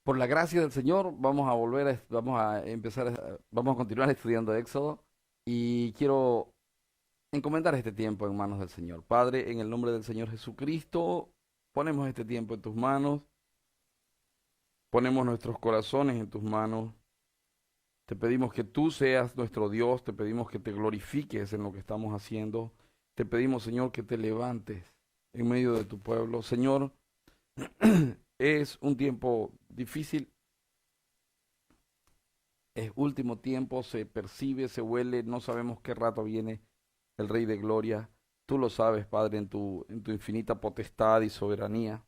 Por la gracia del Señor, vamos a volver vamos a empezar, vamos a continuar estudiando Éxodo y quiero encomendar este tiempo en manos del Señor. Padre, en el nombre del Señor Jesucristo, ponemos este tiempo en tus manos, ponemos nuestros corazones en tus manos. Te pedimos que tú seas nuestro Dios, te pedimos que te glorifiques en lo que estamos haciendo. Te pedimos, Señor, que te levantes en medio de tu pueblo. Señor, es un tiempo difícil. Es último tiempo, se percibe, se huele, no sabemos qué rato viene el Rey de Gloria. Tú lo sabes, Padre, en tu infinita potestad y soberanía.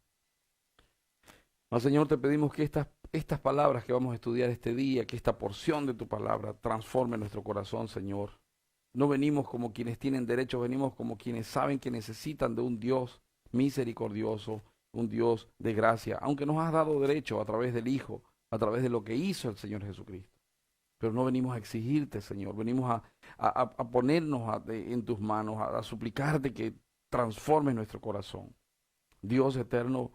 Mas, Señor, te pedimos que estas palabras que vamos a estudiar este día, que esta porción de tu palabra transforme nuestro corazón, Señor. No venimos como quienes tienen derecho, venimos como quienes saben que necesitan de un Dios misericordioso, un Dios de gracia, aunque nos has dado derecho a través del Hijo, a través de lo que hizo el Señor Jesucristo. Pero no venimos a exigirte, Señor, venimos a ponernos en tus manos, a suplicarte que transformes nuestro corazón. Dios eterno,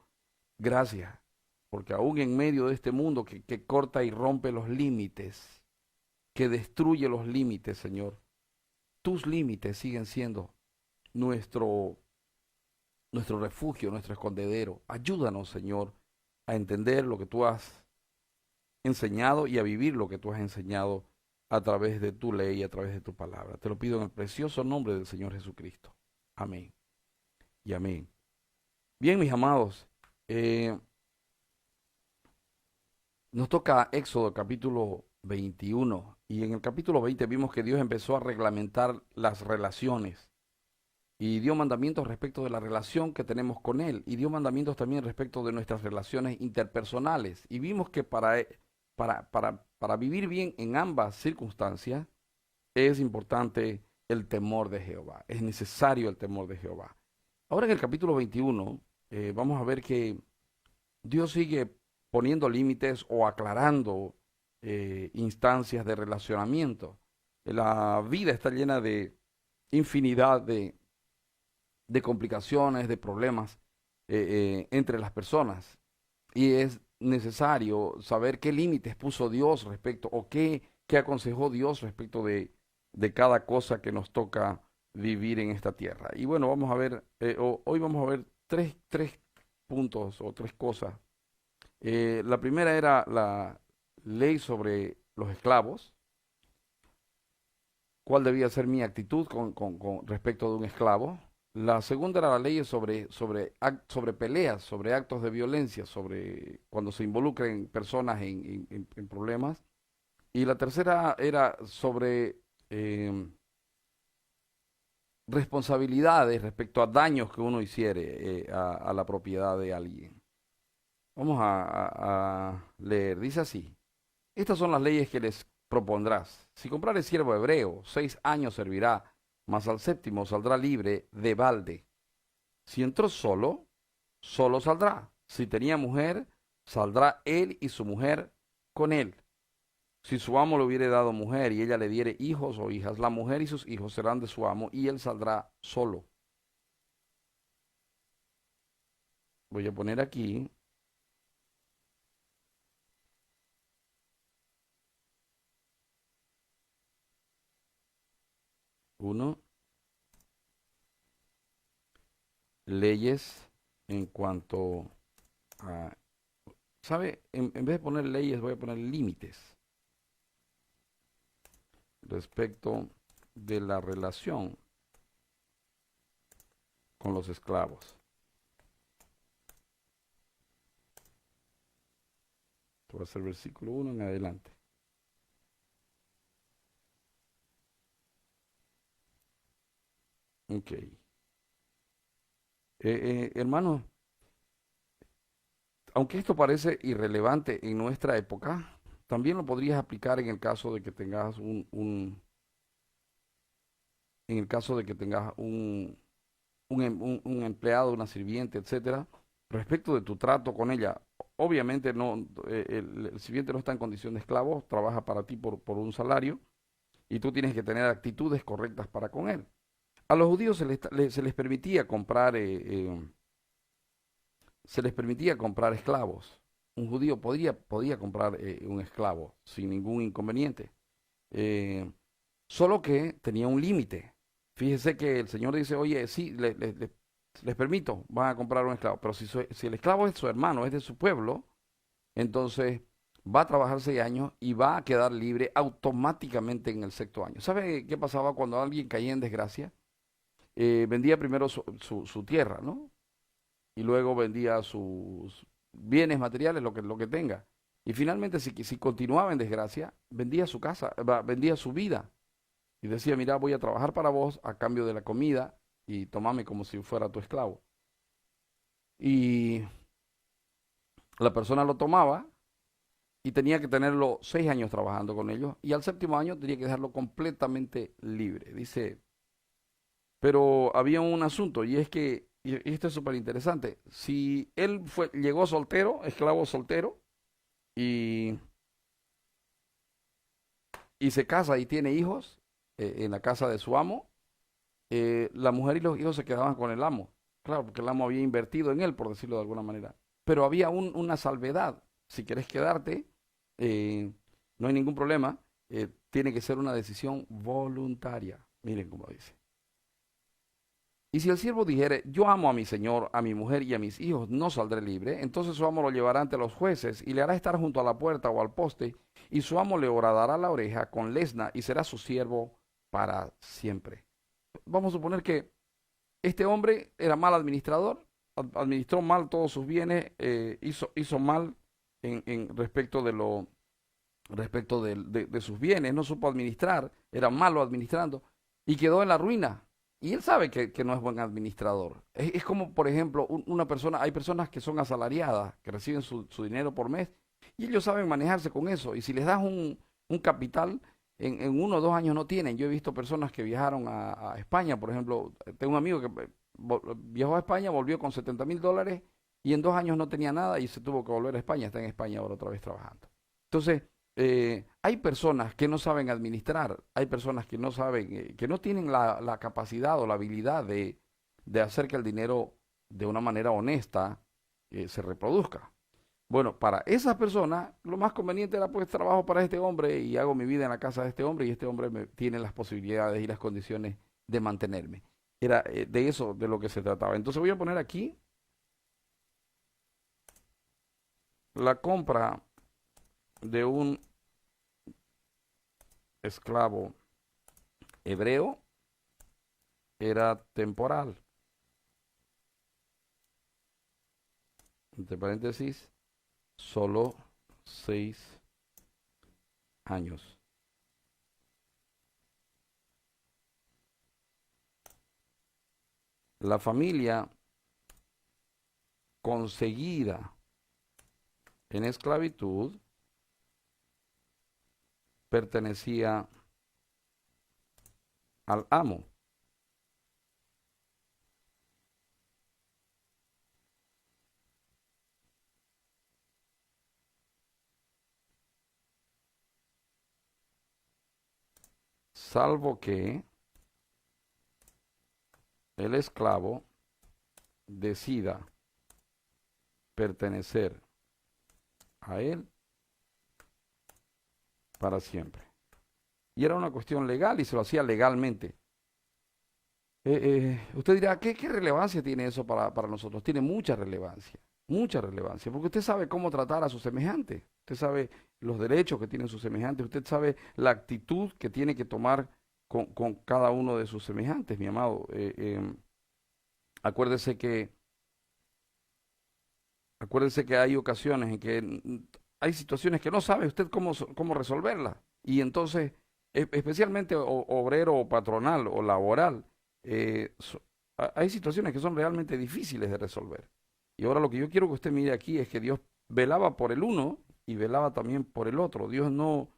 gracias, porque aún en medio de este mundo que corta y rompe los límites, que destruye los límites, Señor, tus límites siguen siendo nuestro, nuestro refugio, nuestro escondedero. Ayúdanos, Señor, a entender lo que tú has enseñado y a vivir lo que tú has enseñado a través de tu ley y a través de tu palabra. Te lo pido en el precioso nombre del Señor Jesucristo. Amén y amén. Bien, mis amados, eh, nos toca Éxodo capítulo 21 y en el capítulo 20 vimos que Dios empezó a reglamentar las relaciones y dio mandamientos respecto de la relación que tenemos con Él y dio mandamientos también respecto de nuestras relaciones interpersonales y vimos que para vivir bien en ambas circunstancias es importante el temor de Jehová, es necesario el temor de Jehová. Ahora en el capítulo 21 vamos a ver que Dios sigue poniendo límites o aclarando instancias de relacionamiento. La vida está llena de infinidad de complicaciones, de problemas entre las personas. Y es necesario saber qué límites puso Dios respecto o qué aconsejó Dios respecto de cada cosa que nos toca vivir en esta tierra. Y bueno, vamos a ver, hoy vamos a ver tres puntos o tres cosas. La primera era la ley sobre los esclavos, cuál debía ser mi actitud con respecto de un esclavo. La segunda era la ley sobre peleas, sobre actos de violencia, sobre cuando se involucren personas en problemas. Y la tercera era sobre responsabilidades respecto a daños que uno hiciere a la propiedad de alguien. Vamos a leer. Dice así. Estas son las leyes que les propondrás. Si comprare siervo hebreo, 6 años servirá, mas al séptimo saldrá libre de balde. Si entró solo, solo saldrá. Si tenía mujer, saldrá él y su mujer con él. Si su amo le hubiere dado mujer y ella le diere hijos o hijas, la mujer y sus hijos serán de su amo y él saldrá solo. Voy a poner aquí 1, leyes en cuanto a, ¿sabe? En vez de poner leyes, voy a poner límites respecto de la relación con los esclavos. Esto va a ser versículo 1 en adelante. Ok. Hermano, aunque esto parece irrelevante en nuestra época, también lo podrías aplicar en el caso de que tengas en el caso de que tengas un empleado, una sirviente, etcétera, respecto de tu trato con ella. Obviamente no, el sirviente no está en condición de esclavo, trabaja para ti por un salario y tú tienes que tener actitudes correctas para con él. A los judíos se les permitía comprar, se les permitía comprar esclavos. un judío podía comprar un esclavo sin ningún inconveniente. Eh, Solo que tenía un límite. Fíjese que el Señor dice, oye, sí, les permito, van a comprar un esclavo, pero si el esclavo es su hermano, es de su pueblo, entonces va a trabajar 6 años y va a quedar libre automáticamente en el sexto año. ¿Sabe qué pasaba cuando alguien caía en desgracia? Vendía primero su tierra, ¿no? Y luego vendía sus bienes materiales, lo que tenga. Y finalmente, si continuaba en desgracia, vendía su casa, vendía su vida. Y decía, mira, voy a trabajar para vos a cambio de la comida y tomame como si fuera tu esclavo. Y la persona lo tomaba y tenía que tenerlo 6 años trabajando con ellos y al séptimo año tenía que dejarlo completamente libre. Dice, pero había un asunto y es que, y esto es súper interesante, si él llegó soltero, esclavo soltero, y, y se casa y tiene hijos en la casa de su amo, la mujer y los hijos se quedaban con el amo. Claro, porque el amo había invertido en él, por decirlo de alguna manera. Pero había una salvedad. Si quieres quedarte, eh, no hay ningún problema. Tiene que ser una decisión voluntaria. Miren cómo dice. Y si el siervo dijere, yo amo a mi señor, a mi mujer y a mis hijos, no saldré libre, entonces su amo lo llevará ante los jueces y le hará estar junto a la puerta o al poste, y su amo le horadará la oreja con lesna y será su siervo para siempre. Vamos a suponer que este hombre era mal administrador, administró mal todos sus bienes, hizo mal en respecto de sus bienes, no supo administrar, era malo administrando y quedó en la ruina. Y él sabe que no es buen administrador. Es como, por ejemplo, una persona, hay personas que son asalariadas, que reciben su dinero por mes, y ellos saben manejarse con eso. Y si les das un capital, en 1 o 2 años no tienen. Yo he visto personas que viajaron a España, por ejemplo, tengo un amigo que viajó a España, volvió con $70,000 y en 2 años no tenía nada y se tuvo que volver a España, está en España ahora otra vez trabajando. Entonces, hay personas que no saben administrar, hay personas que no saben, que no tienen la capacidad o la habilidad de hacer que el dinero de una manera honesta se reproduzca. Bueno, para esas personas lo más conveniente era pues trabajo para este hombre y hago mi vida en la casa de este hombre y este hombre tiene las posibilidades y las condiciones de mantenerme. Era de eso de lo que se trataba. Entonces voy a poner aquí la compra de un esclavo hebreo era temporal. Entre paréntesis, solo 6 años. La familia conseguida en esclavitud pertenecía al amo. Salvo que el esclavo decida pertenecer a él para siempre. Y era una cuestión legal y se lo hacía legalmente. Usted dirá, ¿qué relevancia tiene eso para nosotros? Tiene mucha relevancia, porque usted sabe cómo tratar a su semejante, usted sabe los derechos que tienen sus semejantes, usted sabe la actitud que tiene que tomar con cada uno de sus semejantes, mi amado. Acuérdese que, acuérdese que hay ocasiones en que hay situaciones que no sabe usted cómo resolverlas. Y entonces, especialmente obrero o patronal o laboral, hay situaciones que son realmente difíciles de resolver. Y ahora lo que yo quiero que usted mire aquí es que Dios velaba por el uno y velaba también por el otro. Dios no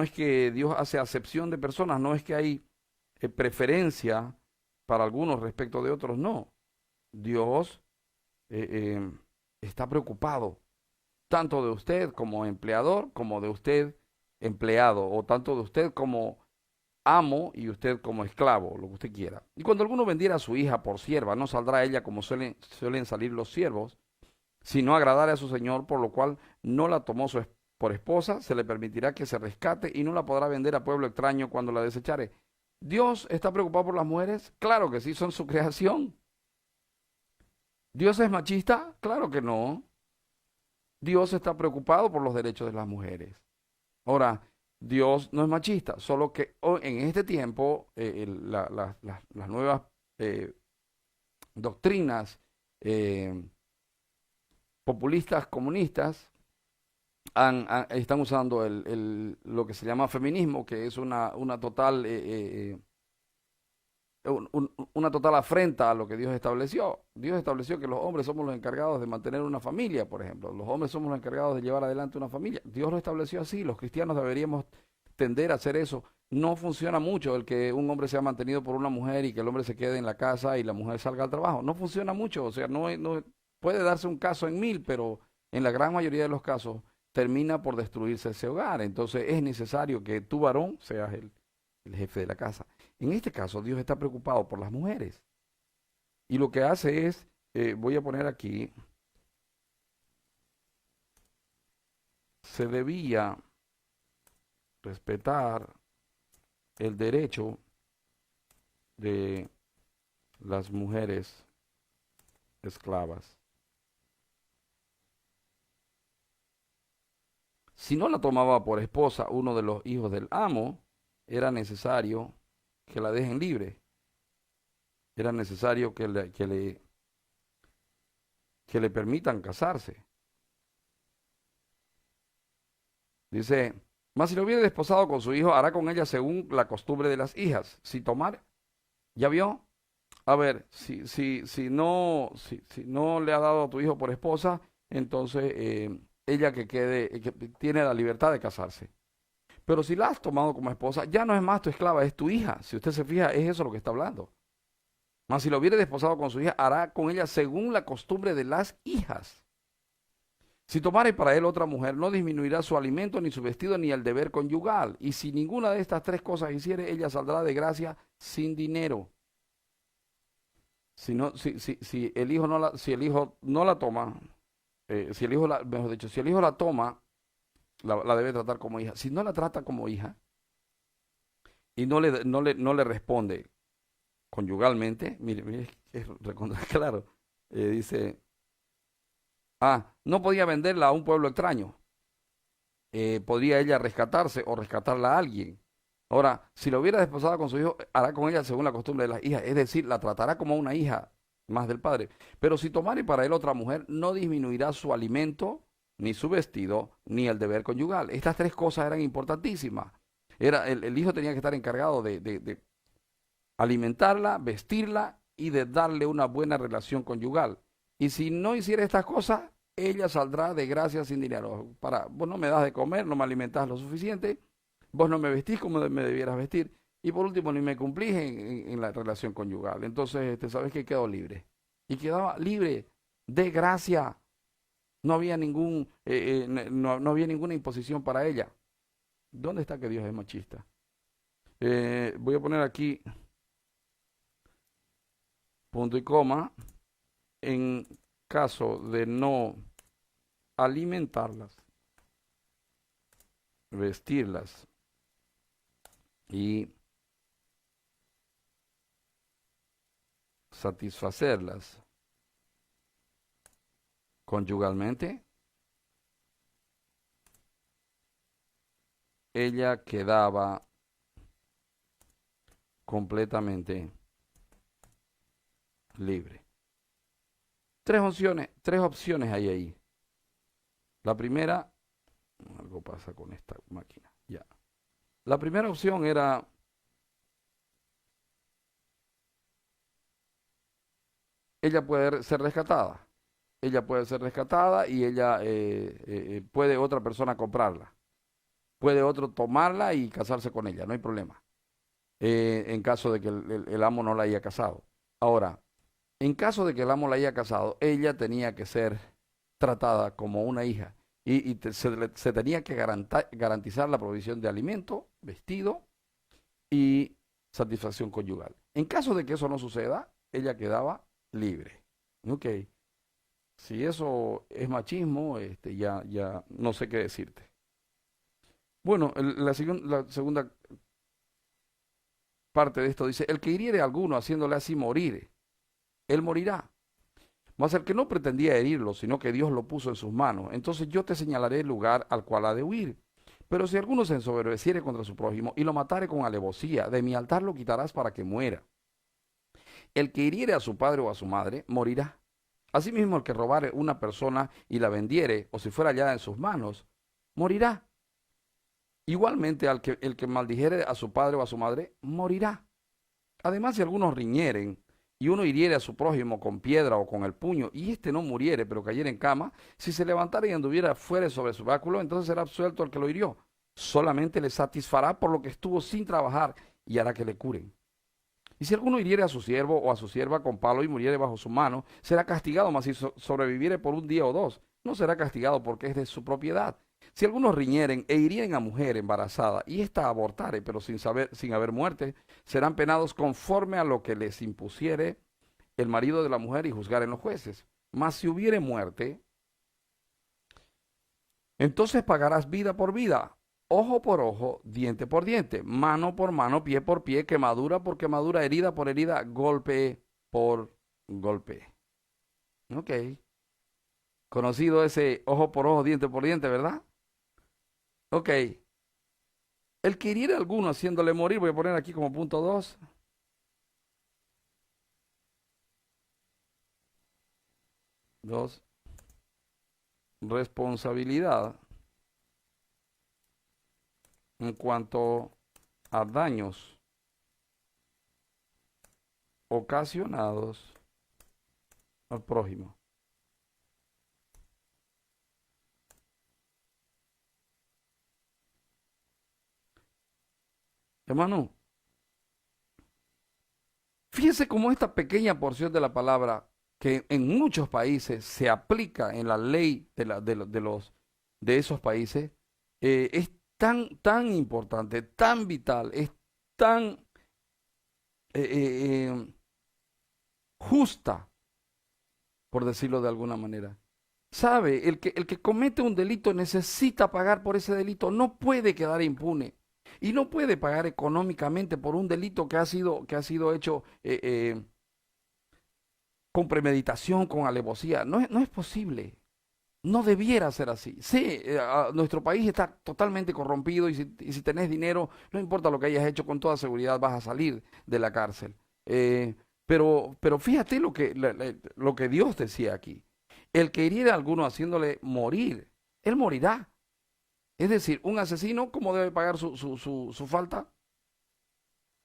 es que Dios hace acepción de personas, no es que hay preferencia para algunos respecto de otros, no. Dios eh, está preocupado tanto de usted como empleador, como de usted empleado, o tanto de usted como amo y usted como esclavo, lo que usted quiera. Y cuando alguno vendiera a su hija por sierva, no saldrá ella como suelen salir los siervos, si no agradare a su señor, por lo cual no la tomó por esposa, se le permitirá que se rescate y no la podrá vender a pueblo extraño cuando la desechare. ¿Dios está preocupado por las mujeres? Claro que sí, son su creación. ¿Dios es machista? Claro que no. Dios está preocupado por los derechos de las mujeres. Ahora, Dios no es machista, solo que en este tiempo las nuevas eh, doctrinas eh, populistas, comunistas, están usando lo que se llama feminismo, que es una total una total afrenta a lo que Dios estableció. Dios estableció que los hombres somos los encargados de mantener una familia, por ejemplo. Los hombres somos los encargados de llevar adelante una familia. Dios lo estableció así. Los cristianos deberíamos tender a hacer eso. No funciona mucho el que un hombre sea mantenido por una mujer y que el hombre se quede en la casa y la mujer salga al trabajo. No funciona mucho. O sea, no puede darse un caso en 1000, pero en la gran mayoría de los casos termina por destruirse ese hogar. Entonces es necesario que tu varón seas el jefe de la casa. En este caso, Dios está preocupado por las mujeres. Y lo que hace es, voy a poner aquí, se debía respetar el derecho de las mujeres esclavas. Si no la tomaba por esposa uno de los hijos del amo, era necesario que la dejen libre. Era necesario que le permitan casarse. Dice, mas si lo hubiere desposado con su hijo, hará con ella según la costumbre de las hijas. Si tomar, ¿ya vio? A ver, si no le ha dado a tu hijo por esposa, entonces ella que tiene la libertad de casarse. Pero si la has tomado como esposa, ya no es más tu esclava, es tu hija. Si usted se fija, es eso lo que está hablando. Mas si lo hubiere desposado con su hija, hará con ella según la costumbre de las hijas. Si tomare para él otra mujer, no disminuirá su alimento, ni su vestido, ni el deber conyugal. Y si ninguna de estas tres cosas hiciere, ella saldrá de gracia sin dinero. Si el hijo si el hijo no la toma, si el hijo mejor dicho, si el hijo la toma, la debe tratar como hija. Si no la trata como hija y no le responde conyugalmente, mire, es claro, dice, no podía venderla a un pueblo extraño. Podría ella rescatarse o rescatarla a alguien. Ahora, si la hubiera desposado con su hijo, hará con ella según la costumbre de las hijas, es decir, la tratará como una hija más del padre. Pero si tomare para él otra mujer, no disminuirá su alimento, ni su vestido, ni el deber conyugal. Estas tres cosas eran importantísimas. El hijo tenía que estar encargado de alimentarla, vestirla y de darle una buena relación conyugal. Y si no hiciera estas cosas, ella saldrá de gracia sin dinero. Vos no me das de comer, no me alimentás lo suficiente, vos no me vestís como me debieras vestir, y por último ni me cumplís en la relación conyugal. Entonces, ¿sabes qué? Quedó libre. Y quedaba libre de gracia. No había no había ninguna imposición para ella. ¿Dónde está que Dios es machista? Voy a poner aquí punto y coma. En caso de no alimentarlas, vestirlas y satisfacerlas conyugalmente, ella quedaba completamente libre. Tres opciones hay ahí. La primera, algo pasa con esta máquina, ya. La primera opción era ella puede ser rescatada. Ella puede ser rescatada y ella puede otra persona comprarla. Puede otro tomarla y casarse con ella, no hay problema. En caso de que el amo no la haya casado. Ahora, en caso de que el amo la haya casado, ella tenía que ser tratada como una hija se tenía que garantizar la provisión de alimento, vestido y satisfacción conyugal. En caso de que eso no suceda, ella quedaba libre. Ok. Si eso es machismo, ya no sé qué decirte. Bueno, la segunda parte de esto dice, el que hiriere a alguno haciéndole así morir, él morirá. Mas el que no pretendía herirlo, sino que Dios lo puso en sus manos, entonces yo te señalaré el lugar al cual ha de huir. Pero si alguno se ensoberbeciere contra su prójimo y lo matare con alevosía, de mi altar lo quitarás para que muera. El que hiriere a su padre o a su madre, morirá. Asimismo, el que robare una persona y la vendiere, o si fuera hallada en sus manos, morirá. Igualmente, el que maldijere a su padre o a su madre, morirá. Además, si algunos riñeren y uno hiriere a su prójimo con piedra o con el puño, y éste no muriere, pero cayere en cama, si se levantara y anduviera fuera sobre su báculo, entonces será absuelto el que lo hirió. Solamente le satisfará por lo que estuvo sin trabajar y hará que le curen. Y si alguno hiriere a su siervo o a su sierva con palo y muriere bajo su mano, será castigado, mas si sobreviviere por un día o dos, no será castigado porque es de su propiedad. Si algunos riñeren e hirieren a mujer embarazada y ésta abortare, pero sin haber muerte, serán penados conforme a lo que les impusiere el marido de la mujer y juzgaren los jueces. Mas si hubiere muerte, entonces pagarás vida por vida, ojo por ojo, diente por diente, mano por mano, pie por pie, quemadura por quemadura, herida por herida, golpe por golpe. Ok. Conocido ese ojo por ojo, diente por diente, ¿verdad? Ok. El que hiriere a alguno haciéndole morir, voy a poner aquí como punto 2. Dos. Responsabilidad en cuanto a daños ocasionados al prójimo. Hermano, fíjese cómo esta pequeña porción de la palabra que en muchos países se aplica en la ley de esos países, es tan importante, tan vital, es tan justa, por decirlo de alguna manera. Sabe, el que comete un delito necesita pagar por ese delito, no puede quedar impune. Y no puede pagar económicamente por un delito que ha sido hecho con premeditación, con alevosía. No es posible. No debiera ser así. Sí, nuestro país está totalmente corrompido y si tenés dinero, no importa lo que hayas hecho, con toda seguridad vas a salir de la cárcel. Pero fíjate lo que Dios decía aquí. El que hiriera a alguno haciéndole morir, él morirá. Es decir, un asesino, ¿cómo debe pagar su falta?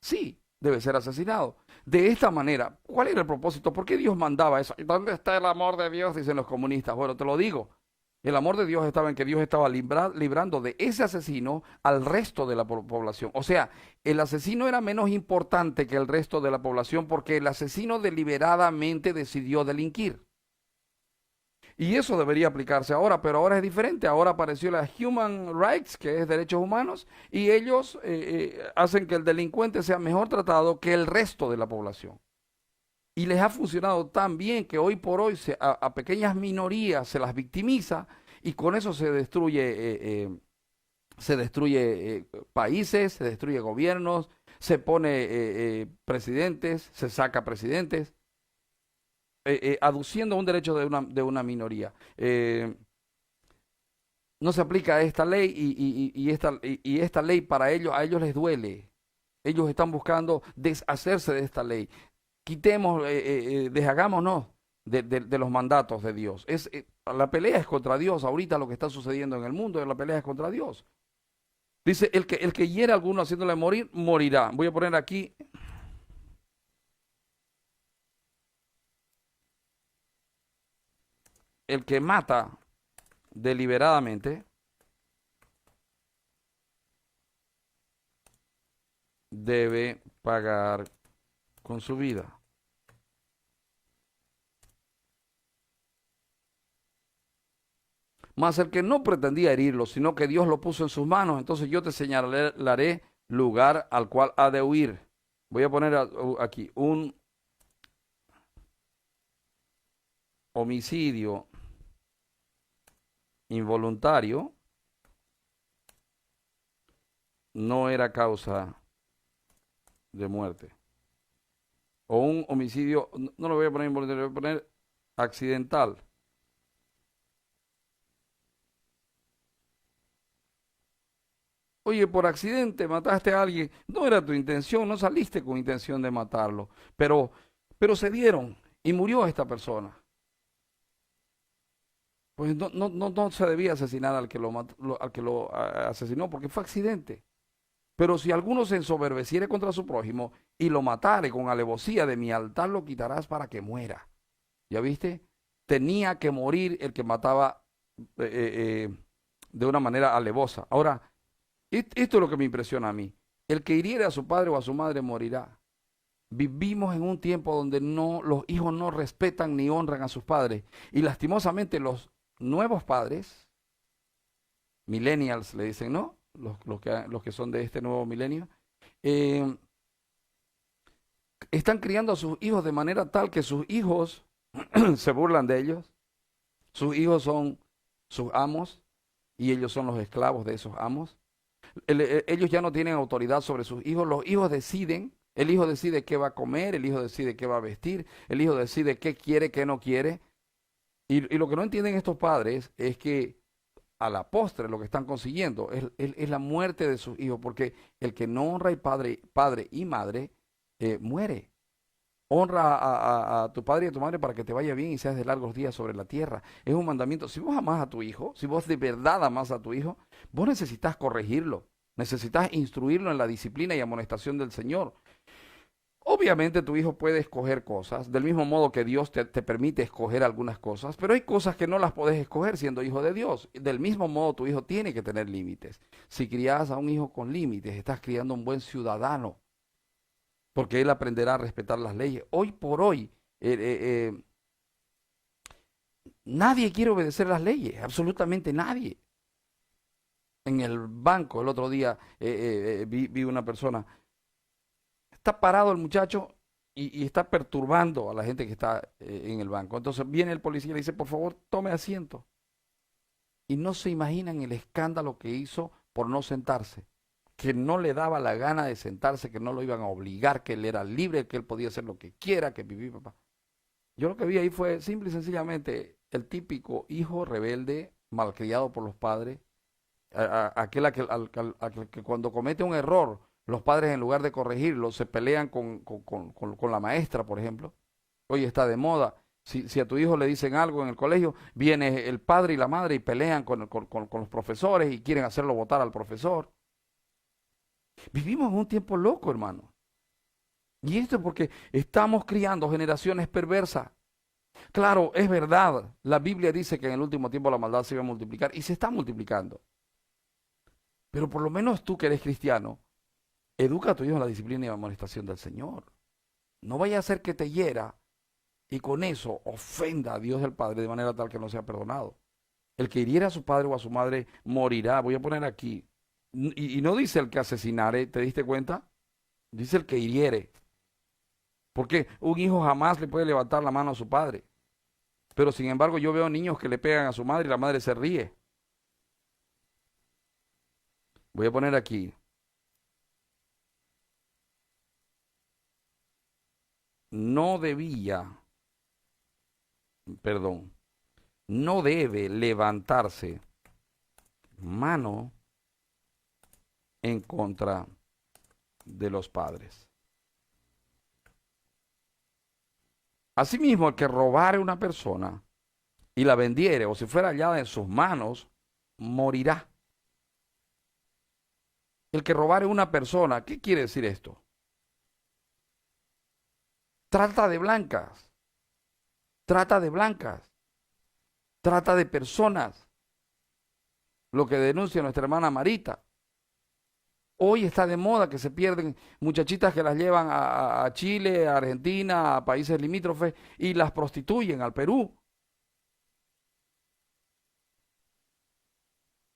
Sí, debe ser asesinado. De esta manera, ¿cuál era el propósito? ¿Por qué Dios mandaba eso? ¿Dónde está el amor de Dios? Dicen los comunistas. Bueno, te lo digo. El amor de Dios estaba en que Dios estaba librando de ese asesino al resto de la población. O sea, el asesino era menos importante que el resto de la población porque el asesino deliberadamente decidió delinquir. Y eso debería aplicarse ahora, pero ahora es diferente. Ahora apareció la Human Rights, que es derechos humanos, y ellos hacen que el delincuente sea mejor tratado que el resto de la población. Y les ha funcionado tan bien que hoy por hoy a pequeñas minorías se las victimiza y con eso se destruye países, se destruye gobiernos, se pone presidentes, se saca presidentes aduciendo un derecho de una minoría. No se aplica esta ley y esta ley para ellos, a ellos les duele. Ellos están buscando deshacerse de esta ley. Quitemos, deshagámonos de los mandatos de Dios. La pelea es contra Dios. Ahorita lo que está sucediendo en el mundo, la pelea es contra Dios. Dice, el que hiere a alguno haciéndole morir, morirá. Voy a poner aquí. El que mata deliberadamente debe pagar con su vida. Mas el que no pretendía herirlo, sino que Dios lo puso en sus manos, entonces yo te señalaré lugar al cual ha de huir. Voy a poner aquí un homicidio involuntario no era causa de muerte. O un homicidio, no lo voy a poner involuntario, voy a poner accidental. Oye, por accidente mataste a alguien, no era tu intención, no saliste con intención de matarlo, pero se dieron y murió esta persona. Pues no se debía asesinar al que al que lo asesinó porque fue accidente. Pero si alguno se ensoberbeciere contra su prójimo y lo matare con alevosía, de mi altar lo quitarás para que muera. ¿Ya viste? Tenía que morir el que mataba de una manera alevosa. Ahora, esto es lo que me impresiona a mí. El que hiriere a su padre o a su madre morirá. Vivimos en un tiempo donde los hijos no respetan ni honran a sus padres. Y lastimosamente los nuevos padres, millennials le dicen, ¿no? Los que son de este nuevo milenio, eh, están criando a sus hijos de manera tal que sus hijos se burlan de ellos. Sus hijos son sus amos y ellos son los esclavos de esos amos. Ellos ya no tienen autoridad sobre sus hijos. Los hijos deciden. El hijo decide qué va a comer, el hijo decide qué va a vestir, el hijo decide qué quiere, qué no quiere. Y lo que no entienden estos padres es que a la postre lo que están consiguiendo es la muerte de sus hijos, porque el que no honra a padre y madre muere. Honra a tu padre y a tu madre para que te vaya bien y seas de largos días sobre la tierra. Es un mandamiento. Si vos amás a tu hijo, si vos de verdad amás a tu hijo, vos necesitas corregirlo, necesitas instruirlo en la disciplina y amonestación del Señor. Obviamente tu hijo puede escoger cosas, del mismo modo que Dios te permite escoger algunas cosas, pero hay cosas que no las podés escoger siendo hijo de Dios. Del mismo modo tu hijo tiene que tener límites. Si crías a un hijo con límites, estás criando un buen ciudadano, porque él aprenderá a respetar las leyes. Hoy por hoy, nadie quiere obedecer las leyes, absolutamente nadie. En el banco el otro día vi una persona. Está parado el muchacho y está perturbando a la gente que está en el banco. Entonces viene el policía y le dice, por favor, tome asiento. Y no se imaginan el escándalo que hizo por no sentarse, que no le daba la gana de sentarse, que no lo iban a obligar, que él era libre, que él podía hacer lo que quiera, que vivía, papá. Yo lo que vi ahí fue simple y sencillamente el típico hijo rebelde, malcriado por los padres, aquel que cuando comete un error, los padres en lugar de corregirlo se pelean con la maestra, por ejemplo. Hoy está de moda. Si a tu hijo le dicen algo en el colegio, viene el padre y la madre y pelean con los profesores y quieren hacerlo votar al profesor. Vivimos en un tiempo loco, hermano. Y esto es porque estamos criando generaciones perversas. Claro, es verdad. La Biblia dice que en el último tiempo la maldad se iba a multiplicar y se está multiplicando. Pero por lo menos tú que eres cristiano, educa a tu hijo en la disciplina y la amonestación del Señor. No vaya a ser que te hiera y con eso ofenda a Dios el Padre de manera tal que no sea perdonado. El que hiriera a su padre o a su madre morirá. Voy a poner aquí. Y no dice el que asesinare, ¿te diste cuenta? Dice el que hiriere. Porque un hijo jamás le puede levantar la mano a su padre. Pero sin embargo yo veo niños que le pegan a su madre y la madre se ríe. Voy a poner aquí. No debía, perdón, no debe levantarse mano en contra de los padres. Asimismo, el que robare una persona y la vendiere o si fuera hallada en sus manos, morirá. El que robare una persona, ¿qué quiere decir esto? Trata de blancas, trata de blancas, trata de personas, lo que denuncia nuestra hermana Marita. Hoy está de moda que se pierden muchachitas que las llevan a Chile, a Argentina, a países limítrofes y las prostituyen al Perú.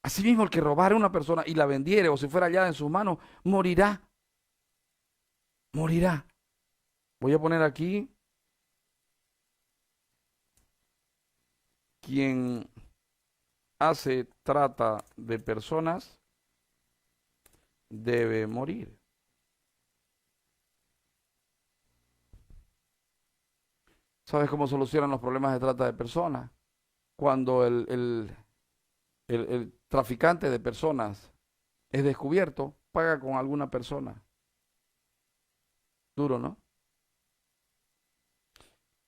Asimismo, el que robare a una persona y la vendiere o si fuera hallada en sus manos, morirá. Morirá. Voy a poner aquí quien hace trata de personas debe morir. ¿Sabes cómo solucionan los problemas de trata de personas? Cuando el traficante de personas es descubierto, paga con alguna persona. Duro, ¿no?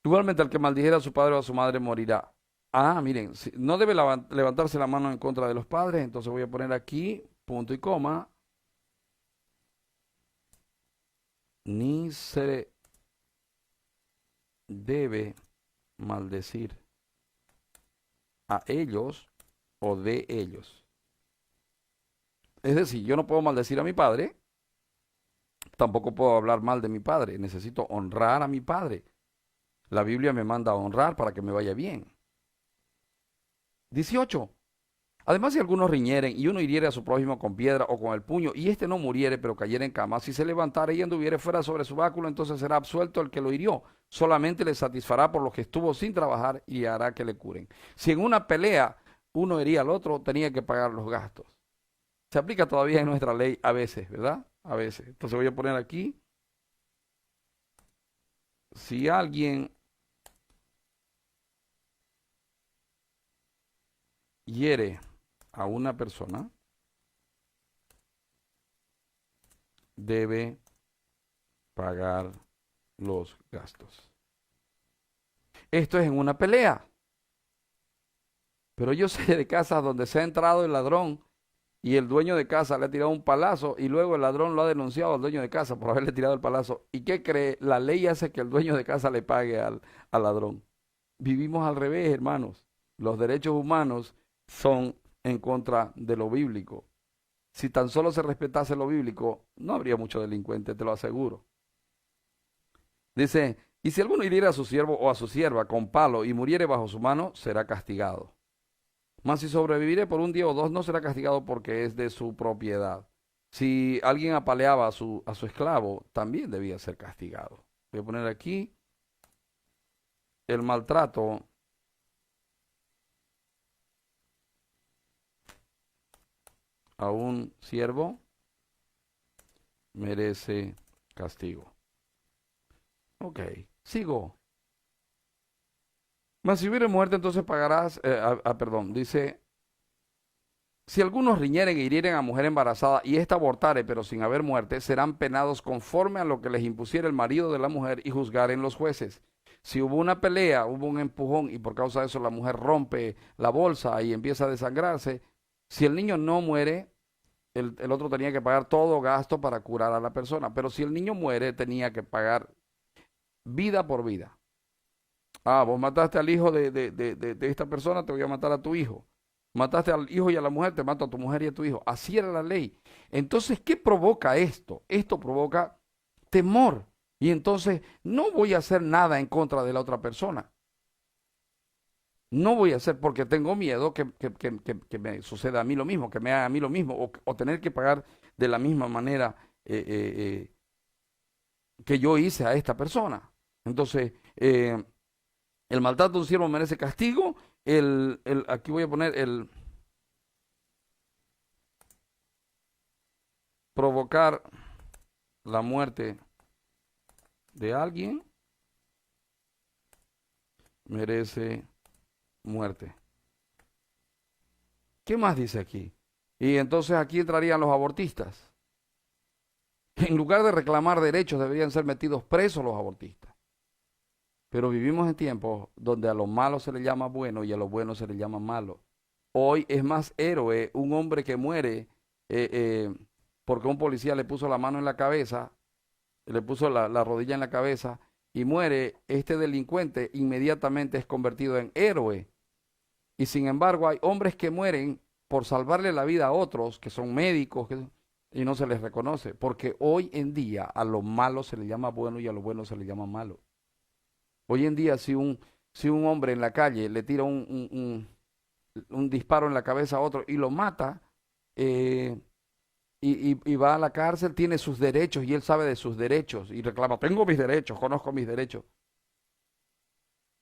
Igualmente el que maldijera a su padre o a su madre morirá. Ah, miren, no debe levantarse la mano en contra de los padres, entonces voy a poner aquí, punto y coma, ni se debe maldecir a ellos o de ellos. Es decir, yo no puedo maldecir a mi padre, tampoco puedo hablar mal de mi padre, necesito honrar a mi padre. La Biblia me manda a honrar para que me vaya bien. 18. Además, si algunos riñeren y uno hiriere a su prójimo con piedra o con el puño, y éste no muriere, pero cayera en cama, si se levantare y anduviere fuera sobre su báculo, entonces será absuelto el que lo hirió. Solamente le satisfará por lo que estuvo sin trabajar y hará que le curen. Si en una pelea uno hería al otro, tenía que pagar los gastos. Se aplica todavía en nuestra ley a veces, ¿verdad? A veces. Entonces voy a poner aquí, si alguien hiere a una persona, debe pagar los gastos. Esto es en una pelea. Pero yo sé de casas donde se ha entrado el ladrón y el dueño de casa le ha tirado un palazo y luego el ladrón lo ha denunciado al dueño de casa por haberle tirado el palazo. ¿Y qué cree? La ley hace que el dueño de casa le pague al ladrón. Vivimos al revés, hermanos. Los derechos humanos son en contra de lo bíblico. Si tan solo se respetase lo bíblico, no habría mucho delincuente, te lo aseguro. Dice, y si alguno hiriera a su siervo o a su sierva con palo y muriere bajo su mano, será castigado. Mas si sobreviviere por un día o dos, no será castigado porque es de su propiedad. Si alguien apaleaba a su esclavo, también debía ser castigado. Voy a poner aquí el maltrato a un siervo merece castigo. Ok, sigo. Mas si hubiere muerte, entonces pagarás, perdón, dice, si algunos riñeren e hirieren a mujer embarazada y ésta abortare, pero sin haber muerte, serán penados conforme a lo que les impusiera el marido de la mujer y juzgaren los jueces. Si hubo una pelea, hubo un empujón y por causa de eso la mujer rompe la bolsa y empieza a desangrarse, si el niño no muere, el otro tenía que pagar todo gasto para curar a la persona. Pero si el niño muere, tenía que pagar vida por vida. Ah, vos mataste al hijo de esta persona, te voy a matar a tu hijo. Mataste al hijo y a la mujer, te mato a tu mujer y a tu hijo. Así era la ley. Entonces, ¿qué provoca esto? Esto provoca temor. Y entonces no voy a hacer nada en contra de la otra persona. No voy a hacer porque tengo miedo que me suceda a mí lo mismo, que me haga a mí lo mismo, o tener que pagar de la misma manera que yo hice a esta persona. Entonces, el maltrato de un siervo merece castigo. Aquí voy a poner el provocar la muerte de alguien merece muerte. ¿Qué más dice aquí? Y entonces aquí entrarían los abortistas. En lugar de reclamar derechos, deberían ser metidos presos los abortistas. Pero vivimos en tiempos donde a lo malo se le llama bueno y a lo bueno se le llama malo. Hoy es más héroe un hombre que muere porque un policía le puso la mano en la cabeza, le puso la rodilla en la cabeza y muere. Este delincuente inmediatamente es convertido en héroe. Y sin embargo hay hombres que mueren por salvarle la vida a otros, que son médicos, y no se les reconoce. Porque hoy en día a lo malo se le llama bueno y a lo bueno se le llama malo. Hoy en día si un hombre en la calle le tira un disparo en la cabeza a otro y lo mata, y va a la cárcel, tiene sus derechos y él sabe de sus derechos y reclama, tengo mis derechos, conozco mis derechos.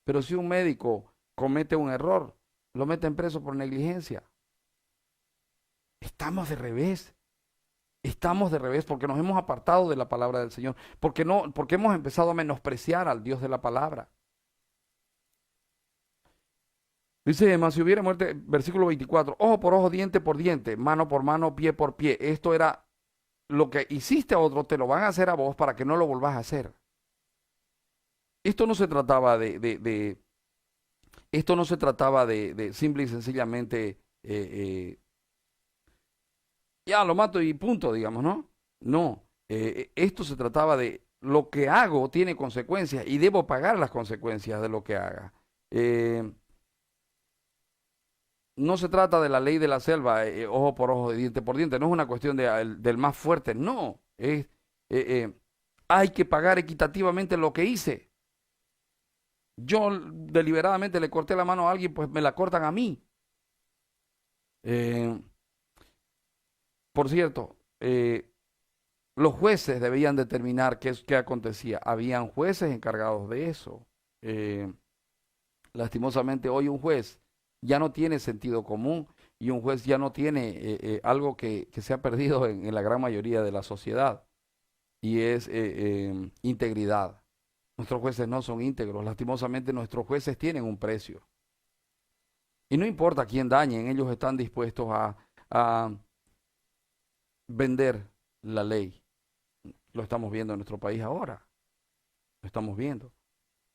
Pero si un médico comete un error, lo meten preso por negligencia. Estamos de revés. Estamos de revés porque nos hemos apartado de la palabra del Señor, porque hemos empezado a menospreciar al Dios de la palabra. Dice, mas si hubiera muerte, versículo 24, ojo por ojo, diente por diente, mano por mano, pie por pie. Esto era lo que hiciste a otro, te lo van a hacer a vos para que no lo volvás a hacer. Esto no se trataba esto no se trataba de simple y sencillamente, ya lo mato y punto, digamos, ¿no? No, esto se trataba de lo que hago tiene consecuencias y debo pagar las consecuencias de lo que haga. Eh, no se trata de la ley de la selva, ojo por ojo, diente por diente, no es una cuestión del más fuerte, no, hay que pagar equitativamente lo que hice. Yo deliberadamente le corté la mano a alguien, pues me la cortan a mí. Eh, por cierto, los jueces debían determinar qué acontecía. Habían jueces encargados de eso. Eh, lastimosamente hoy un juez ya no tiene sentido común y un juez ya no tiene algo que se ha perdido en la gran mayoría de la sociedad y es integridad. Nuestros jueces no son íntegros. Lastimosamente nuestros jueces tienen un precio. Y no importa quién dañen, ellos están dispuestos a vender la ley. Lo estamos viendo en nuestro país ahora. Lo estamos viendo.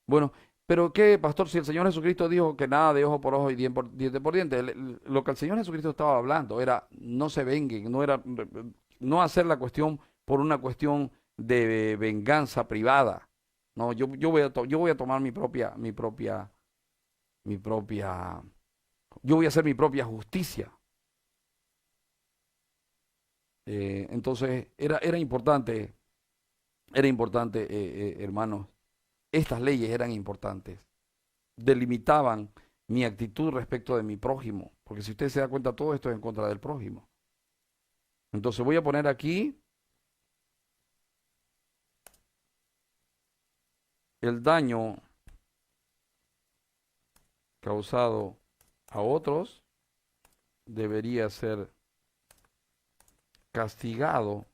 Bueno, pero ¿qué, pastor? Si el Señor Jesucristo dijo que nada de ojo por ojo y diente por diente, lo que el Señor Jesucristo estaba hablando era no se venguen, no hacer la cuestión por una cuestión de venganza privada. No, yo voy a tomar yo voy a hacer mi propia justicia. Entonces era importante, hermanos, estas leyes eran importantes, delimitaban mi actitud respecto de mi prójimo, porque si usted se da cuenta, todo esto es en contra del prójimo. Entonces voy a poner aquí el daño causado a otros debería ser castigado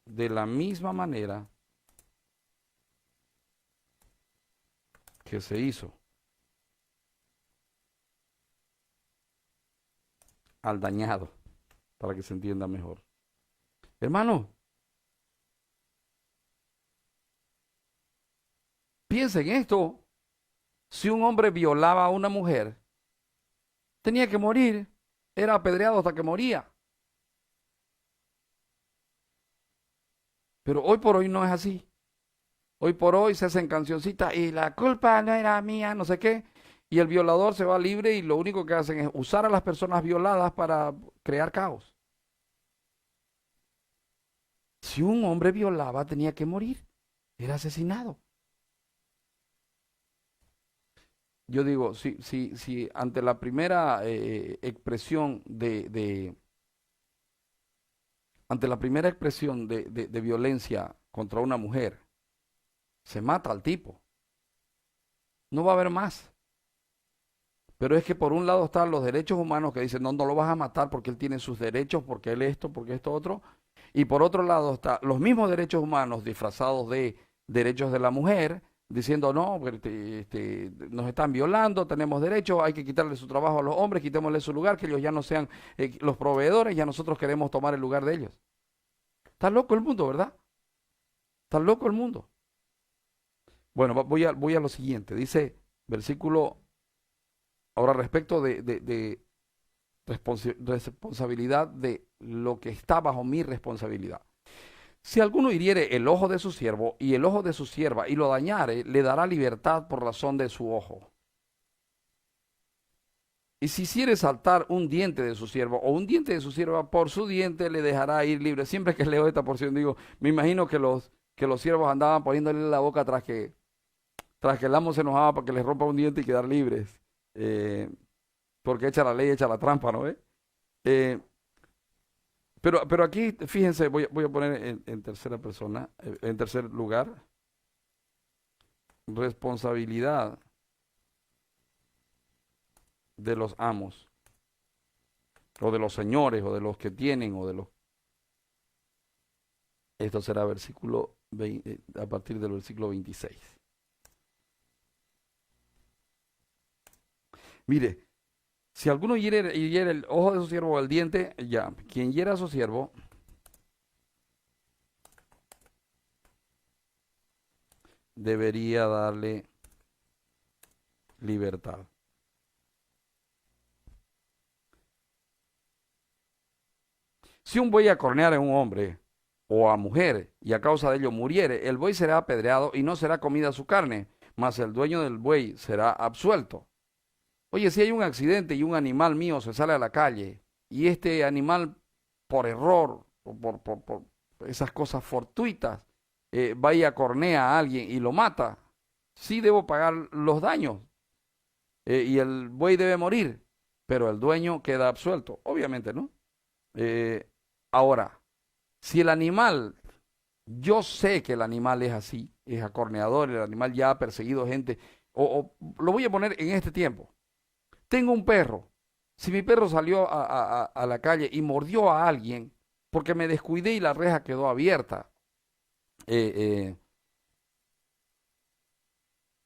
de la misma manera que se hizo al dañado, para que se entienda mejor. Hermano, piensen en esto. Si un hombre violaba a una mujer, tenía que morir. Era apedreado hasta que moría. Pero hoy por hoy no es así. Hoy por hoy se hacen cancioncitas y la culpa no era mía, no sé qué. Y el violador se va libre y lo único que hacen es usar a las personas violadas para crear caos. Si un hombre violaba, tenía que morir. Era asesinado. Yo digo, si ante la primera expresión ante la primera expresión de violencia contra una mujer, se mata al tipo. No va a haber más. Pero es que por un lado están los derechos humanos que dicen, no, no lo vas a matar porque él tiene sus derechos, porque él esto, porque esto otro. Y por otro lado están los mismos derechos humanos disfrazados de derechos de la mujer, diciendo, no, nos están violando, tenemos derechos, hay que quitarle su trabajo a los hombres, quitémosle su lugar, que ellos ya no sean los proveedores, ya nosotros queremos tomar el lugar de ellos. Está loco el mundo, ¿verdad? Está loco el mundo. Bueno, voy a lo siguiente. Dice, versículo, ahora respecto de responsabilidad de lo que está bajo mi responsabilidad. Si alguno hiriere el ojo de su siervo y el ojo de su sierva y lo dañare, le dará libertad por razón de su ojo. Y si hiciere saltar un diente de su siervo o un diente de su sierva, por su diente le dejará ir libre. Siempre que leo esta porción digo, me imagino que los siervos andaban poniéndole la boca tras que el amo se enojaba para que les rompa un diente y quedar libres. Porque echa la ley, echa la trampa, ¿no? Eh, pero aquí, fíjense, voy a poner en tercera persona, en tercer lugar, responsabilidad de los amos, o de los señores, o de los que tienen, o de los... Esto será versículo 20, a partir del versículo 26. Mire, si alguno hiere el ojo de su siervo o el diente, ya, quien hiera a su siervo, debería darle libertad. Si un buey acorneare a un hombre o a mujer y a causa de ello muriere, el buey será apedreado y no será comida su carne, mas el dueño del buey será absuelto. Oye, si hay un accidente y un animal mío se sale a la calle y este animal por error o por esas cosas fortuitas va y acornea a alguien y lo mata, sí debo pagar los daños y el buey debe morir, pero el dueño queda absuelto. Obviamente, ¿no? Eh, Ahora, si el animal, yo sé que el animal es así, es acorneador, el animal ya ha perseguido gente, o lo voy a poner en este tiempo. Tengo un perro. Si mi perro salió a la calle y mordió a alguien porque me descuidé y la reja quedó abierta, eh, eh,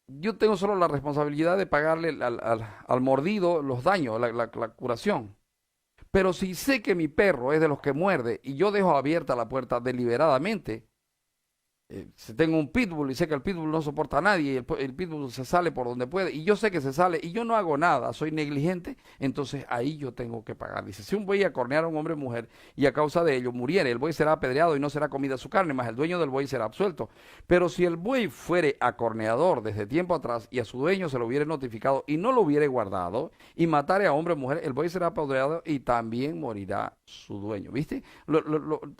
yo tengo solo la responsabilidad de pagarle al mordido los daños, la curación. Pero si sé que mi perro es de los que muerde y yo dejo abierta la puerta deliberadamente, si tengo un pitbull y sé que el pitbull no soporta a nadie y el pitbull se sale por donde puede y yo sé que se sale y yo no hago nada, soy negligente, entonces ahí yo tengo que pagar. Dice, si un buey acorneara a un hombre o mujer y a causa de ello muriere, el buey será apedreado y no será comida su carne, mas el dueño del buey será absuelto. Pero si el buey fuere acorneador desde tiempo atrás y a su dueño se lo hubiere notificado y no lo hubiere guardado y matare a hombre o mujer, el buey será apedreado y también morirá su dueño. ¿Viste?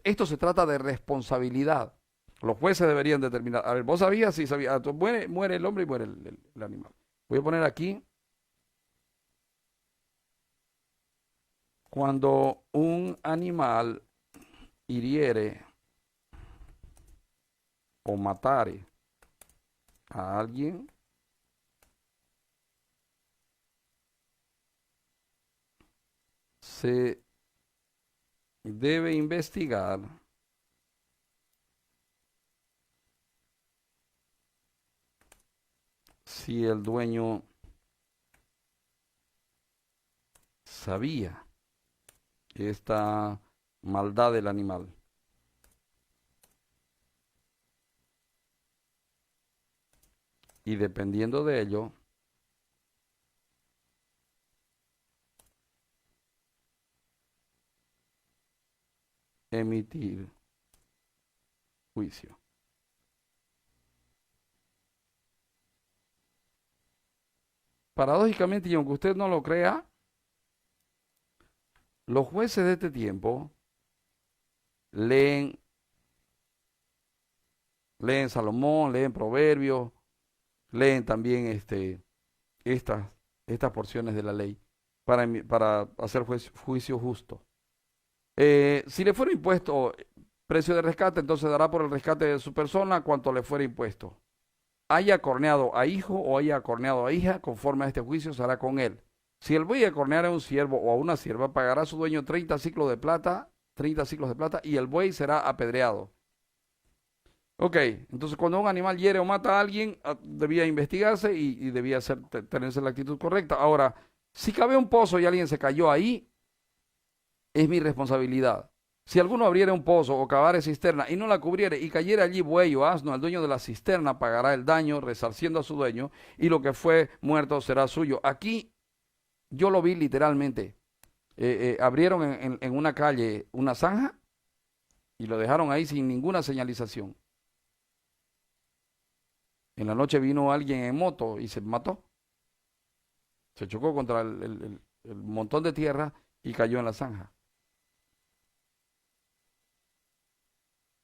Esto se trata de responsabilidad. Los jueces deberían determinar. A ver, vos sabías, sí sabías. Muere el hombre y muere el animal. Voy a poner aquí. Cuando un animal hiriere o matare a alguien, se debe investigar si el dueño sabía esta maldad del animal. Y dependiendo de ello, emitir juicio. Paradójicamente, y aunque usted no lo crea, los jueces de este tiempo leen, leen Salomón, leen Proverbios, leen también estas, estas porciones de la ley para hacer juicio justo. Si le fuera impuesto precio de rescate, entonces dará por el rescate de su persona cuanto le fuera impuesto. Haya acorneado a hijo o haya acorneado a hija, conforme a este juicio se hará con él. Si el buey acorneara a un siervo o a una sierva, pagará a su dueño 30 ciclos de plata, 30 ciclos de plata, y el buey será apedreado. Ok, entonces cuando un animal hiere o mata a alguien, debía investigarse y debía tenerse la actitud correcta. Ahora, si cabe un pozo y alguien se cayó ahí, es mi responsabilidad. Si alguno abriera un pozo o cavare cisterna y no la cubriere y cayera allí buey o asno, el dueño de la cisterna pagará el daño, resarciendo a su dueño, y lo que fue muerto será suyo. Aquí yo lo vi literalmente. Abrieron en una calle una zanja y lo dejaron ahí sin ninguna señalización. En la noche vino alguien en moto y se mató. Se chocó contra el montón de tierra y cayó en la zanja.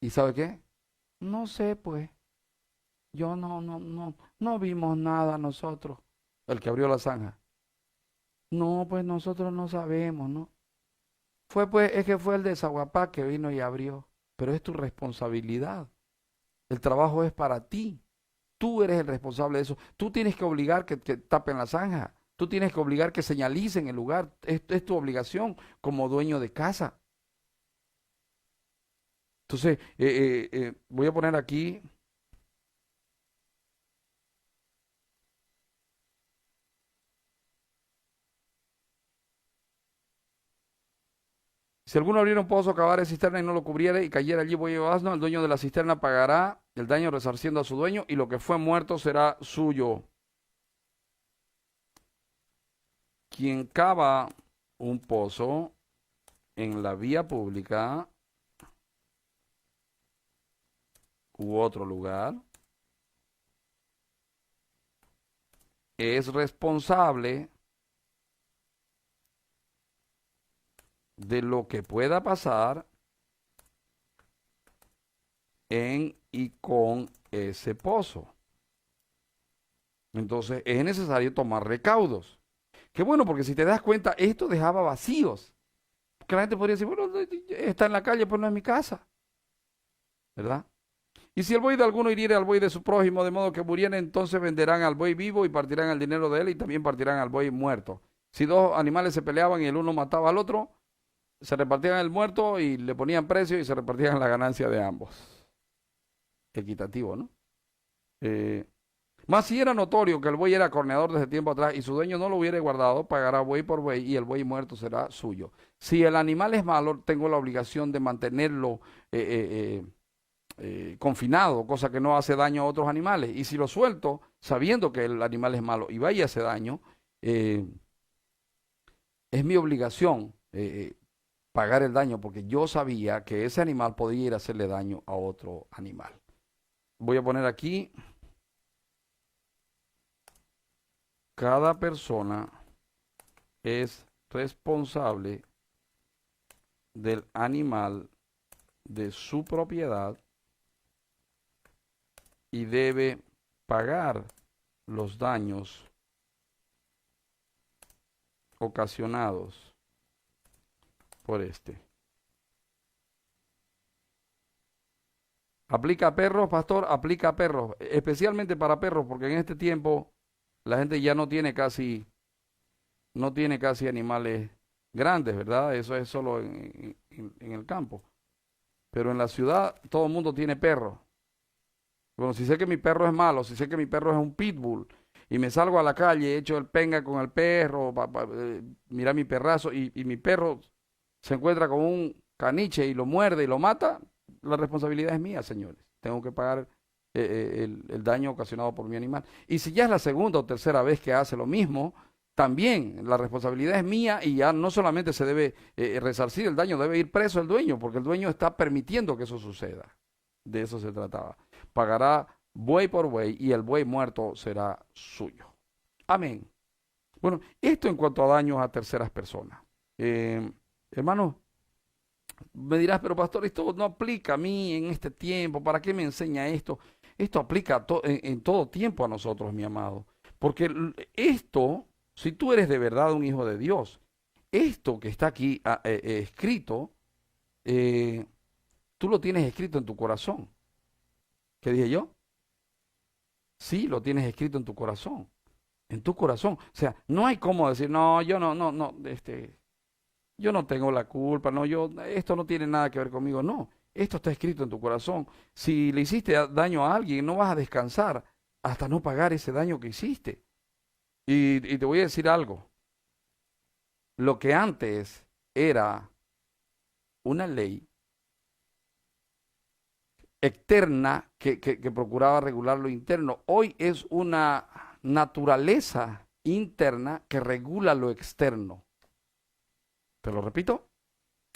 ¿Y sabe qué? No sé, pues. Yo no vimos nada nosotros. El que abrió la zanja. No, pues nosotros no sabemos, ¿no? Fue pues, es que fue el de Zaguapá que vino y abrió. Pero es tu responsabilidad. El trabajo es para ti. Tú eres el responsable de eso. Tú tienes que obligar que tapen la zanja. Tú tienes que obligar que señalicen el lugar. Es tu obligación como dueño de casa. Entonces, voy a poner aquí. Si alguno abriera un pozo, cavara cisterna y no lo cubriera y cayera allí buey o asno, el dueño de la cisterna pagará el daño resarciendo a su dueño y lo que fue muerto será suyo. Quien cava un pozo en la vía pública u otro lugar es responsable de lo que pueda pasar en y con ese pozo. Entonces es necesario tomar recaudos. Qué bueno, porque si te das cuenta, esto dejaba vacíos. Que la gente podría decir, bueno, está en la calle, pues no es mi casa, ¿verdad? Y si el buey de alguno hiriere al buey de su prójimo, de modo que muriera, entonces venderán al buey vivo y partirán el dinero de él y también partirán al buey muerto. Si dos animales se peleaban y el uno mataba al otro, se repartían el muerto y le ponían precio y se repartían la ganancia de ambos. Equitativo, ¿no? Más si era notorio que el buey era corneador desde tiempo atrás y su dueño no lo hubiera guardado, pagará buey por buey y el buey muerto será suyo. Si el animal es malo, tengo la obligación de mantenerlo confinado, cosa que no hace daño a otros animales. Y si lo suelto, sabiendo que el animal es malo y vaya y hace daño, es mi obligación pagar el daño porque yo sabía que ese animal podía ir a hacerle daño a otro animal. Voy a poner aquí, cada persona es responsable del animal de su propiedad y debe pagar los daños ocasionados por este. ¿Aplica a perros, pastor? Aplica a perros, especialmente para perros, porque en este tiempo la gente ya no tiene casi animales grandes, ¿verdad? Eso es solo en el campo. Pero en la ciudad todo el mundo tiene perros. Bueno, si sé que mi perro es malo, si sé que mi perro es un pitbull, y me salgo a la calle, echo el penga con el perro, mira mi perrazo, y mi perro se encuentra con un caniche y lo muerde y lo mata, la responsabilidad es mía, señores. Tengo que pagar el daño ocasionado por mi animal. Y si ya es la segunda o tercera vez que hace lo mismo, también la responsabilidad es mía y ya no solamente se debe resarcir el daño, debe ir preso el dueño, porque el dueño está permitiendo que eso suceda. De eso se trataba. Pagará buey por buey y el buey muerto será suyo. Amén. Bueno, esto en cuanto a daños a terceras personas. Hermano, me dirás, pero pastor, esto no aplica a mí en este tiempo. ¿Para qué me enseña esto? Esto aplica en todo tiempo a nosotros, mi amado. Porque esto, si tú eres de verdad un hijo de Dios, esto que está aquí escrito, tú lo tienes escrito en tu corazón. ¿Qué dije yo? Sí, lo tienes escrito en tu corazón. En tu corazón. O sea, no hay cómo decir, no, yo no, yo no tengo la culpa, no, esto no tiene nada que ver conmigo. No, esto está escrito en tu corazón. Si le hiciste daño a alguien, no vas a descansar hasta no pagar ese daño que hiciste. Y te voy a decir algo. Lo que antes era una ley externa que procuraba regular lo interno, hoy es una naturaleza interna que regula lo externo. ¿Te lo repito?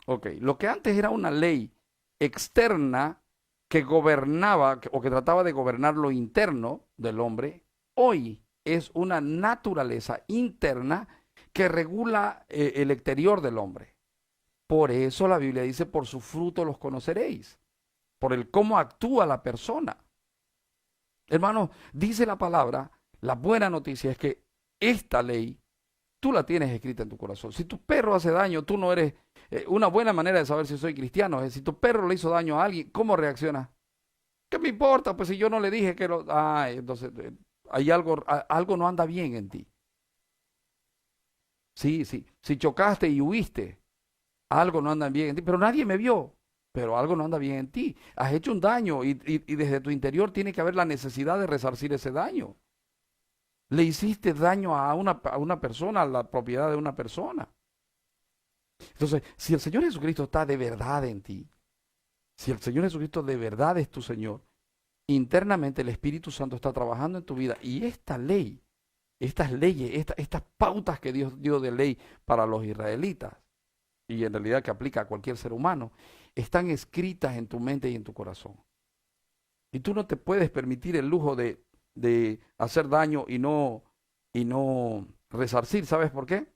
Ok, lo que antes era una ley externa que gobernaba o que trataba de gobernar lo interno del hombre, hoy es una naturaleza interna que regula el exterior del hombre. Por eso la Biblia dice, por su fruto los conoceréis, por el cómo actúa la persona. Hermano, dice la palabra, la buena noticia es que esta ley tú la tienes escrita en tu corazón. Si tu perro hace daño, tú no eres... una buena manera de saber si soy cristiano es si tu perro le hizo daño a alguien, ¿cómo reacciona? ¿Qué me importa? Pues si yo no le dije que lo... entonces hay algo no anda bien en ti. Sí, sí. Si chocaste y huiste, algo no anda bien en ti, pero nadie me vio. Pero algo no anda bien en ti. Has hecho un daño y desde tu interior tiene que haber la necesidad de resarcir ese daño. Le hiciste daño a una persona, a la propiedad de una persona. Entonces, si el Señor Jesucristo está de verdad en ti, si el Señor Jesucristo de verdad es tu Señor, internamente el Espíritu Santo está trabajando en tu vida y esta ley, estas leyes, estas pautas que Dios dio de ley para los israelitas y en realidad que aplica a cualquier ser humano, están escritas en tu mente y en tu corazón. Y tú no te puedes permitir el lujo de hacer daño y no resarcir. ¿Sabes por qué?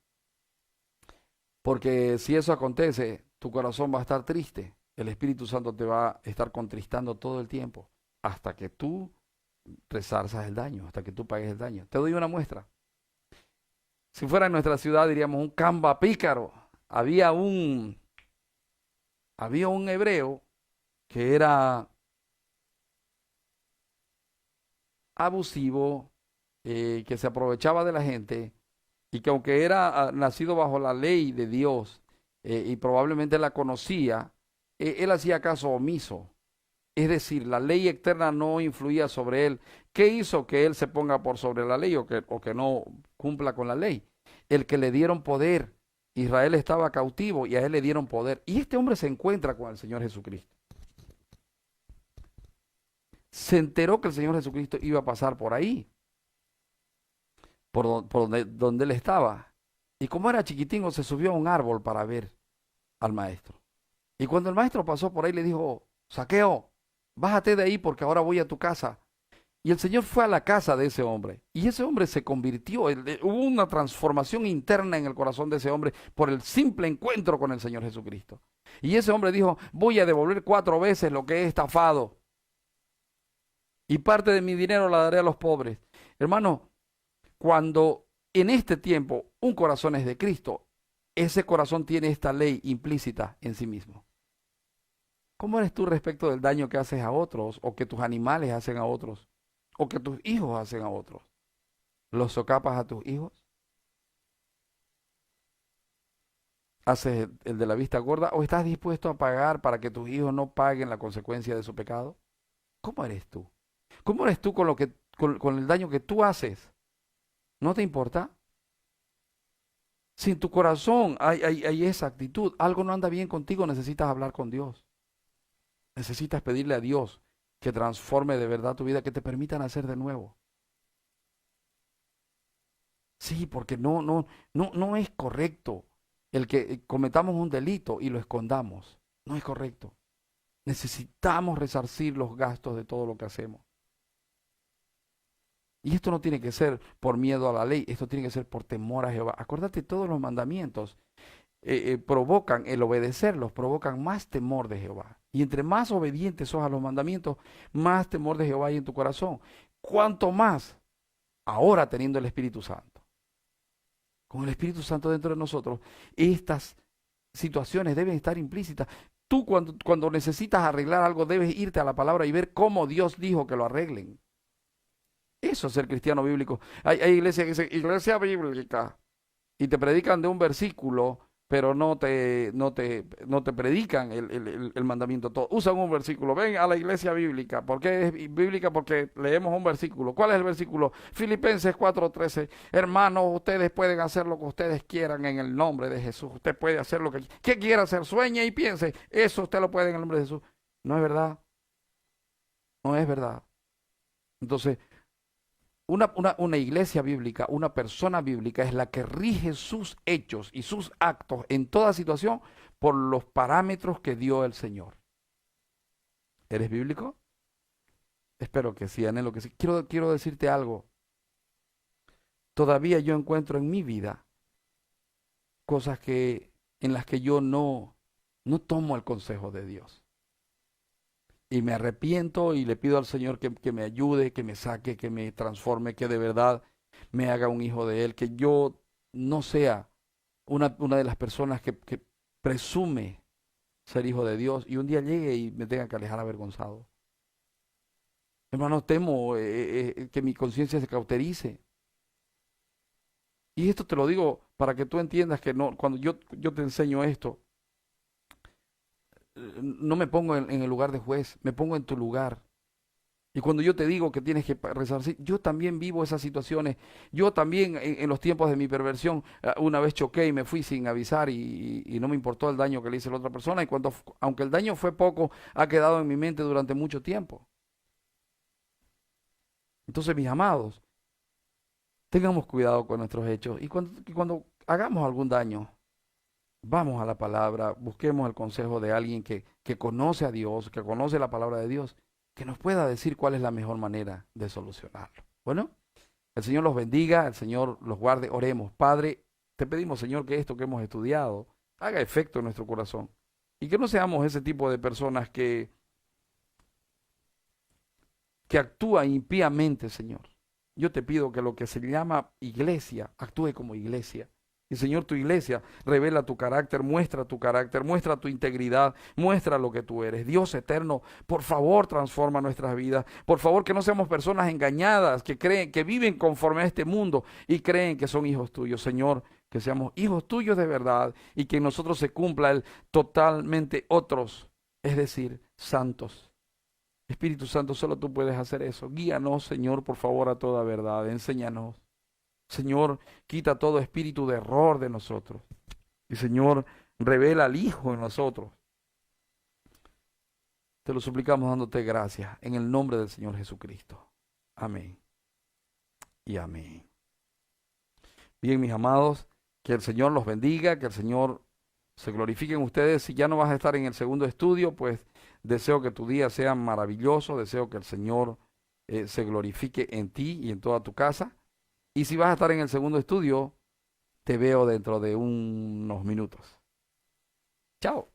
Porque si eso acontece, tu corazón va a estar triste. El Espíritu Santo te va a estar contristando todo el tiempo hasta que tú resarzas el daño, hasta que tú pagues el daño. Te doy una muestra. Si fuera en nuestra ciudad diríamos un camba pícaro. Había un, había un hebreo que era abusivo, que se aprovechaba de la gente y que aunque era nacido bajo la ley de Dios y probablemente la conocía, él hacía caso omiso. Es decir, la ley externa no influía sobre él. ¿Qué hizo que él se ponga por sobre la ley o que no cumpla con la ley? El que le dieron poder. Israel estaba cautivo y a él le dieron poder. Y este hombre se encuentra con el Señor Jesucristo. Se enteró que el Señor Jesucristo iba a pasar por ahí, por donde él estaba. Y como era chiquitín, se subió a un árbol para ver al maestro. Y cuando el maestro pasó por ahí, le dijo, Zaqueo, bájate de ahí porque ahora voy a tu casa. Y el Señor fue a la casa de ese hombre. Y ese hombre se convirtió. Hubo una transformación interna en el corazón de ese hombre por el simple encuentro con el Señor Jesucristo. Y ese hombre dijo, voy a devolver 4 veces lo que he estafado. Y parte de mi dinero la daré a los pobres. Hermano, cuando en este tiempo un corazón es de Cristo, ese corazón tiene esta ley implícita en sí mismo. ¿Cómo eres tú respecto del daño que haces a otros o que tus animales hacen a otros o que tus hijos hacen a otros? ¿Los socapas a tus hijos? ¿Haces el de la vista gorda o estás dispuesto a pagar para que tus hijos no paguen la consecuencia de su pecado? ¿Cómo eres tú? ¿Cómo eres tú con con el daño que tú haces? ¿No te importa? Si en tu corazón hay esa actitud, algo no anda bien contigo, necesitas hablar con Dios. Necesitas pedirle a Dios que transforme de verdad tu vida, que te permita nacer de nuevo. Sí, porque no es correcto el que cometamos un delito y lo escondamos. No es correcto. Necesitamos resarcir los gastos de todo lo que hacemos. Y esto no tiene que ser por miedo a la ley, esto tiene que ser por temor a Jehová. Acuérdate, todos los mandamientos provocan, el obedecerlos, provocan más temor de Jehová. Y entre más obedientes sos a los mandamientos, más temor de Jehová hay en tu corazón. Cuanto más ahora teniendo el Espíritu Santo. Con el Espíritu Santo dentro de nosotros, estas situaciones deben estar implícitas. Tú cuando necesitas arreglar algo, debes irte a la palabra y ver cómo Dios dijo que lo arreglen. Eso es ser cristiano bíblico. Hay iglesias que dicen, iglesia bíblica, y te predican de un versículo, pero no te predican el mandamiento todo. Usan un versículo. Ven a la iglesia bíblica. ¿Por qué es bíblica? Porque leemos un versículo. ¿Cuál es el versículo? Filipenses 4:13. Hermanos, ustedes pueden hacer lo que ustedes quieran en el nombre de Jesús. Usted puede hacer lo que ¿qué quiera hacer? Sueñe y piense. Eso usted lo puede en el nombre de Jesús. No es verdad. No es verdad. Entonces, una iglesia bíblica, una persona bíblica es la que rige sus hechos y sus actos en toda situación por los parámetros que dio el Señor. ¿Eres bíblico? Espero que sí, anhelo que sí. Quiero decirte algo. Todavía yo encuentro en mi vida cosas en las que yo no tomo el consejo de Dios. Y me arrepiento y le pido al Señor que me ayude, que me saque, que me transforme, que de verdad me haga un hijo de Él, que yo no sea una de las personas que presume ser hijo de Dios y un día llegue y me tenga que alejar avergonzado. Hermano, temo que mi conciencia se cauterice Y esto te lo digo para que tú entiendas que no, cuando yo te enseño esto, no me pongo en el lugar de juez, me pongo en tu lugar. Y cuando yo te digo que tienes que rezar, sí, yo también vivo esas situaciones. Yo también en los tiempos de mi perversión, una vez choqué y me fui sin avisar y no me importó el daño que le hice a la otra persona. Y aunque el daño fue poco, ha quedado en mi mente durante mucho tiempo. Entonces, mis amados, tengamos cuidado con nuestros hechos. Y cuando hagamos algún daño, vamos a la palabra, busquemos el consejo de alguien que conoce a Dios, que conoce la palabra de Dios, que nos pueda decir cuál es la mejor manera de solucionarlo. Bueno, el Señor los bendiga, el Señor los guarde. Oremos. Padre, te pedimos, Señor, que esto que hemos estudiado haga efecto en nuestro corazón y que no seamos ese tipo de personas que actúa impíamente, Señor. Yo te pido que lo que se llama iglesia actúe como iglesia. Y Señor, tu iglesia revela tu carácter, muestra tu integridad, muestra lo que tú eres. Dios eterno, por favor, transforma nuestras vidas. Por favor, que no seamos personas engañadas, que creen, que viven conforme a este mundo y creen que son hijos tuyos. Señor, que seamos hijos tuyos de verdad y que en nosotros se cumpla el totalmente otros, es decir, santos. Espíritu Santo, solo tú puedes hacer eso. Guíanos, Señor, por favor, a toda verdad. Enséñanos. Señor, quita todo espíritu de error de nosotros. Y Señor, revela al Hijo en nosotros. Te lo suplicamos dándote gracias en el nombre del Señor Jesucristo. Amén. Y amén. Bien, mis amados, que el Señor los bendiga, que el Señor se glorifique en ustedes. Si ya no vas a estar en el segundo estudio, pues deseo que tu día sea maravilloso, deseo que el Señor se glorifique en ti y en toda tu casa. Y si vas a estar en el segundo estudio, te veo dentro de unos minutos. Chao.